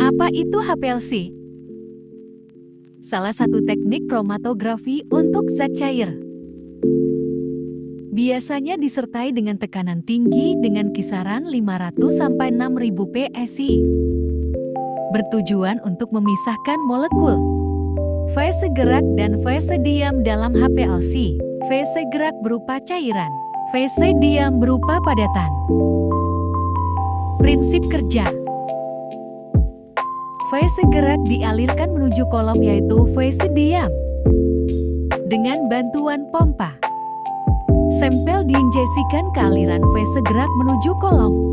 Apa itu HPLC? Salah satu teknik kromatografi untuk zat cair. Biasanya disertai dengan tekanan tinggi dengan kisaran 500 sampai 6000 PSI. Bertujuan untuk memisahkan molekul. Fase gerak dan fase diam dalam HPLC. Fase gerak berupa cairan. Fase diam berupa padatan. Prinsip kerja. Fase gerak dialirkan menuju kolom yaitu fase diam. Dengan bantuan pompa. Sampel diinjeksikan ke aliran fase gerak menuju kolom.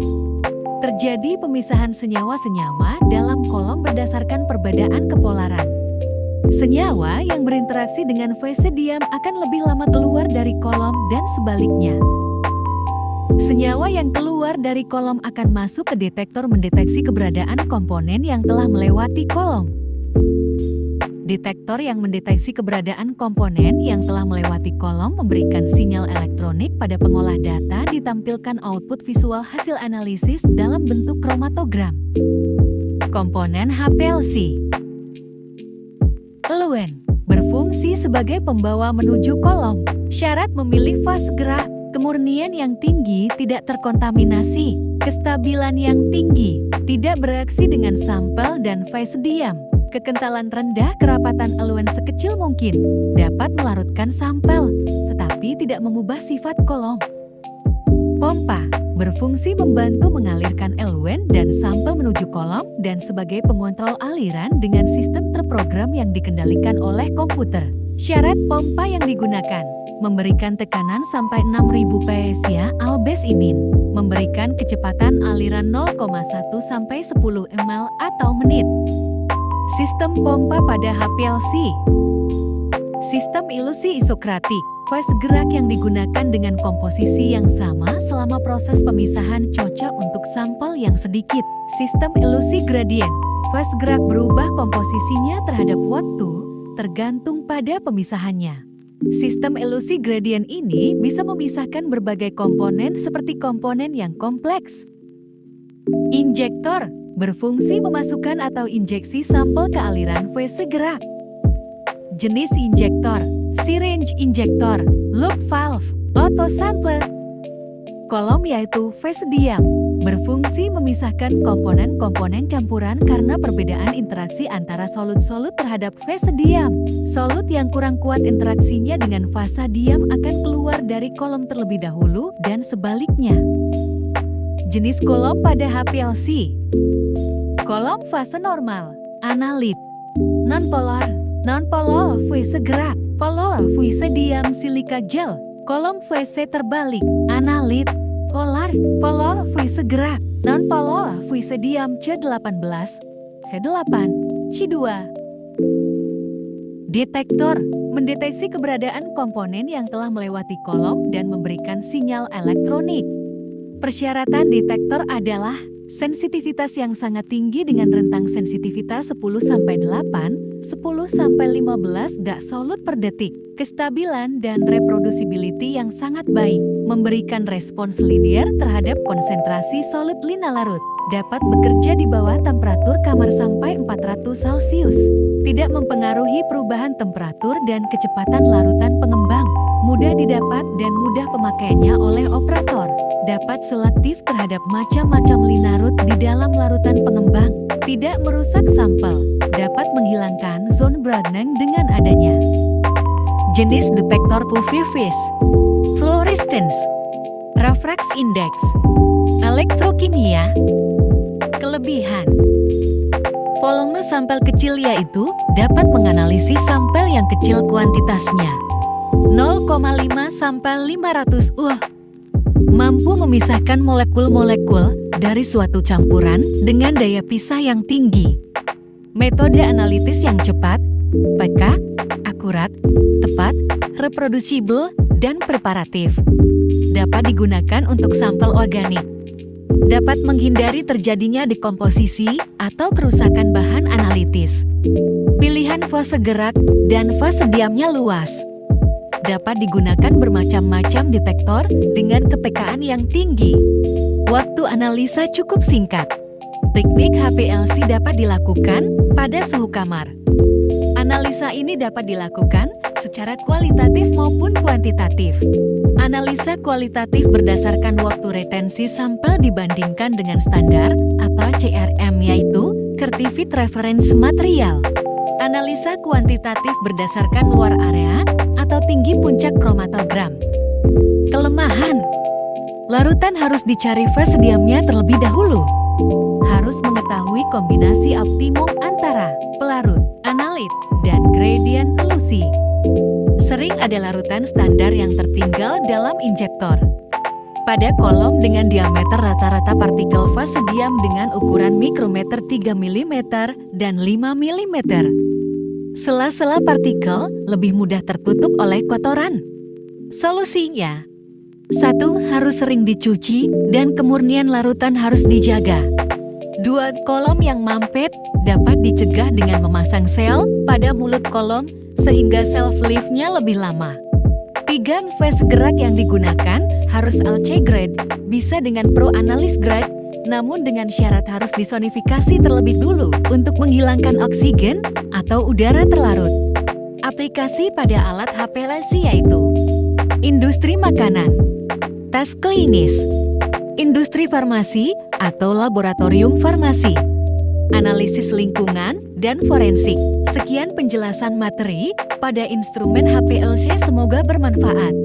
Terjadi pemisahan senyawa-senyawa dalam kolom berdasarkan perbedaan kepolaran. Senyawa yang berinteraksi dengan fase diam akan lebih lama keluar dari kolom dan sebaliknya. Senyawa yang keluar dari kolom akan masuk ke detektor mendeteksi keberadaan komponen yang telah melewati kolom. Detektor yang mendeteksi keberadaan komponen yang telah melewati kolom memberikan sinyal elektronik pada pengolah data ditampilkan output visual hasil analisis dalam bentuk kromatogram. Komponen HPLC. Eluen berfungsi sebagai pembawa menuju kolom. Syarat memilih fase gerak. Kemurnian yang tinggi tidak terkontaminasi, kestabilan yang tinggi, tidak bereaksi dengan sampel dan fase diam, kekentalan rendah kerapatan eluen sekecil mungkin, dapat melarutkan sampel, tetapi tidak mengubah sifat kolom. Pompa berfungsi membantu mengalirkan eluen dan sampel menuju kolom dan sebagai pengontrol aliran dengan sistem terprogram yang dikendalikan oleh komputer. Syarat pompa yang digunakan memberikan tekanan sampai 6000 PSI albes-inin, memberikan kecepatan aliran 0,1 sampai 10 ml atau menit. Sistem pompa pada HPLC. Sistem ilusi isokratik. Fase gerak yang digunakan dengan komposisi yang sama selama proses pemisahan cocok untuk sampel yang sedikit. Sistem ilusi gradien. Fase gerak berubah komposisinya terhadap waktu, tergantung pada pemisahannya. Sistem ilusi gradien ini bisa memisahkan berbagai komponen seperti komponen yang kompleks. Injektor berfungsi memasukkan atau injeksi sampel ke aliran fase gerak. Jenis injektor, syringe injektor, loop valve, autosampler. Kolom yaitu fase diam, berfungsi memisahkan komponen-komponen campuran karena perbedaan interaksi antara solut-solut terhadap fase diam. Solut yang kurang kuat interaksinya dengan fase diam akan keluar dari kolom terlebih dahulu dan sebaliknya. Jenis kolom pada HPLC. Kolom fase normal, analit, nonpolar, nonpolar fase gerak, polar fase diam silika gel. Kolom fase terbalik, analit, polar, polar fase gerak, non-polar fase diam C18, C8, C2. Detektor mendeteksi keberadaan komponen yang telah melewati kolom dan memberikan sinyal elektronik. Persyaratan detektor adalah sensitivitas yang sangat tinggi dengan rentang sensitivitas 10-8, 10-15 dak solut per detik. Kestabilan dan reproducibility yang sangat baik, memberikan respons linear terhadap konsentrasi solut lina larut. Dapat bekerja di bawah temperatur kamar sampai 400 Celcius. Tidak mempengaruhi perubahan temperatur dan kecepatan larutan pengembang. Mudah didapat dan mudah pemakaiannya oleh operator. Dapat selektif terhadap macam-macam linarut di dalam larutan pengembang. Tidak merusak sampel. Dapat menghilangkan zone broadening dengan adanya. Jenis detektor PUV-vis. Fluorescence. Refrax index. Elektrokimia. Kelebihan. Volume sampel kecil yaitu dapat menganalisis sampel yang kecil kuantitasnya. 0,5 sampai 500 mampu memisahkan molekul-molekul dari suatu campuran dengan daya pisah yang tinggi. Metode analitis yang cepat, peka, akurat, tepat, reproducible, dan preparatif. Dapat digunakan untuk sampel organik. Dapat menghindari terjadinya dekomposisi atau kerusakan bahan analitis. Pilihan fase gerak dan fase diamnya luas. Dapat digunakan bermacam-macam detektor dengan kepekaan yang tinggi. Waktu analisa cukup singkat. Teknik HPLC dapat dilakukan pada suhu kamar. Analisa ini dapat dilakukan secara kualitatif maupun kuantitatif. Analisa kualitatif berdasarkan waktu retensi sampel dibandingkan dengan standar atau CRM, yaitu Certified Reference Material. Analisa kuantitatif berdasarkan luar area atau tinggi puncak kromatogram. Kelemahan: larutan harus dicari fase diamnya terlebih dahulu. Harus mengetahui kombinasi optimum antara pelarut, analit, dan gradient elusi. Sering ada larutan standar yang tertinggal dalam injektor. Pada kolom dengan diameter rata-rata partikel fase diam dengan ukuran mikrometer 3 mm dan 5 mm. Sela-sela partikel lebih mudah tertutup oleh kotoran. Solusinya: 1. Harus sering dicuci dan kemurnian larutan harus dijaga. 2. Kolom yang mampet dapat dicegah dengan memasang sel pada mulut kolom sehingga shelf life-nya lebih lama. 3. Phase gerak yang digunakan harus LC grade, bisa dengan Pro Analyst grade, namun dengan syarat harus disonifikasi terlebih dulu untuk menghilangkan oksigen atau udara terlarut. Aplikasi pada alat HPLC yaitu industri makanan, tes klinis, industri farmasi atau laboratorium farmasi, analisis lingkungan, dan forensik. Sekian penjelasan materi pada instrumen HPLC, semoga bermanfaat.